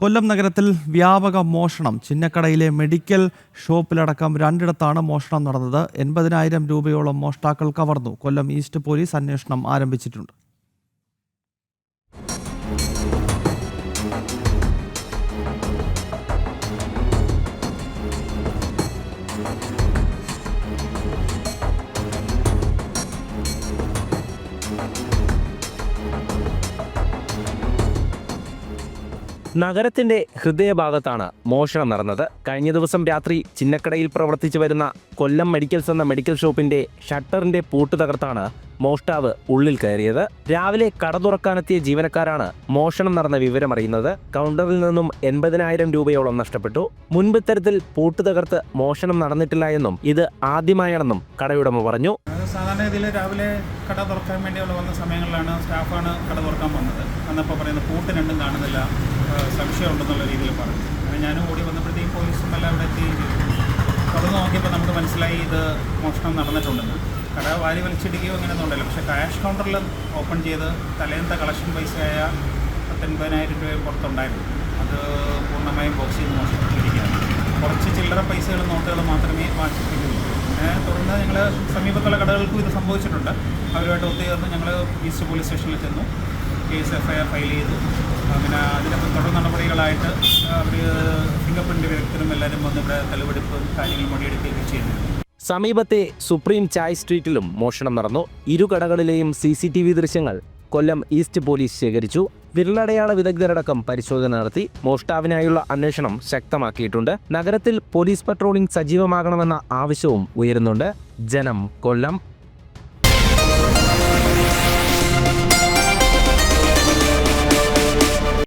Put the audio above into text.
കൊല്ലം നഗരത്തിൽ വ്യാപക മോഷണം. ചിന്നക്കടയിലെ മെഡിക്കൽ ഷോപ്പിലടക്കം രണ്ടിടത്താണ് മോഷണം നടന്നത്. 80,000 രൂപയോളം മോഷ്ടാക്കൾ കവർന്നു. കൊല്ലം ഈസ്റ്റ് പോലീസ് അന്വേഷണം ആരംഭിച്ചിട്ടുണ്ട്. നഗരത്തിന്റെ ഹൃദയഭാഗത്താണ് മോഷണം നടന്നത്. കഴിഞ്ഞ ദിവസം രാത്രി ചിന്നക്കടയിൽ പ്രവർത്തിച്ചു വരുന്ന കൊല്ലം മെഡിക്കൽസ് എന്ന മെഡിക്കൽ ഷോപ്പിന്റെ ഷട്ടറിന്റെ പൂട്ട് തകർത്താണ് മോഷ്ടാവ് ഉള്ളിൽ കയറിയത്. രാവിലെ കട തുറക്കാനെത്തിയ ജീവനക്കാരാണ് മോഷണം നടന്ന വിവരമറിയുന്നത്. കൗണ്ടറിൽ നിന്നും 80,000 രൂപയോളം നഷ്ടപ്പെട്ടു. മുൻപ് ഇത്തരത്തിൽ പൂട്ട് തകർത്ത് മോഷണം നടന്നിട്ടില്ല എന്നും ഇത് ആദ്യമായാണെന്നും കടയുടമ പറഞ്ഞു. സാധാരണ ഇതിൽ രാവിലെ കട തുറക്കാൻ വേണ്ടിയുള്ള വന്ന സമയങ്ങളിലാണ് സ്റ്റാഫാണ് കട തുറക്കാൻ വന്നത്. അന്നപ്പോൾ പറയുന്നത് പൂട്ട് രണ്ടും കാണുന്നില്ല, സംശയമുണ്ടെന്നുള്ള രീതിയിൽ പറഞ്ഞു. ഞാനും ഓടി വന്നപ്പോഴത്തേക്കും പോലീസും എല്ലാം ഇവിടെ എത്തി. തുറന്ന് നോക്കിയപ്പോൾ നമുക്ക് മനസ്സിലായി ഇത് മോഷണം നടന്നിട്ടുണ്ടെന്ന്. കട വാരി വലിച്ചിടുകയോ അങ്ങനെയൊന്നും ഉണ്ടല്ലോ. പക്ഷേ ക്യാഷ് കൗണ്ടറിൽ ഓപ്പൺ ചെയ്ത് തലേന്നത്തെ കളക്ഷൻ പൈസയായ 80,000 രൂപ പുറത്തുണ്ടായിരുന്നു. അത് പൂർണ്ണമായും ബോക്സ് ചെയ്ത് മോഷ്ടിച്ചിരിക്കുകയാണ്. കുറച്ച് ചില്ലറ പൈസകൾ നോട്ടുകൾ മാത്രമേ വാങ്ങിച്ചിട്ടുള്ളൂ. തുടർന്ന് ഞങ്ങൾ സമീപത്തുള്ള കടകൾക്കും ഇത് സംഭവിച്ചിട്ടുണ്ട്. അവരുമായിട്ട് ഒത്തുചേർന്ന് ഞങ്ങൾ ഈസ്റ്റ് പോലീസ് സ്റ്റേഷനിൽ ചെന്നു. കേസ് FIR ഫയൽ ചെയ്തു. അങ്ങനെ അതിനൊക്കെ തുടർ നടപടികളായിട്ട് അവർ ഫിംഗർ പ്രിൻ്റ് വിദഗ്ധരും എല്ലാവരും വന്ന് ഇവിടെ തെളിവെടുപ്പ് കാര്യങ്ങൾ മൊഴിയെടുക്കുകയൊക്കെ ചെയ്തിരുന്നു. സമീപത്തെ സുപ്രീം ചായ് സ്ട്രീറ്റിലും മോഷണം നടന്നു. ഇരു കടകളിലെയും CCTV ദൃശ്യങ്ങൾ കൊല്ലം ഈസ്റ്റ് പോലീസ് ശേഖരിച്ചു. വിരലടയാള വിദഗ്ധരടക്കം പരിശോധന നടത്തി. മോഷ്ടാവിനായുള്ള അന്വേഷണം ശക്തമാക്കിയിട്ടുണ്ട്. നഗരത്തിൽ പോലീസ് പട്രോളിംഗ് സജീവമാകണമെന്ന ആവശ്യവും ഉയരുന്നുണ്ട്. ജനം, കൊല്ലം.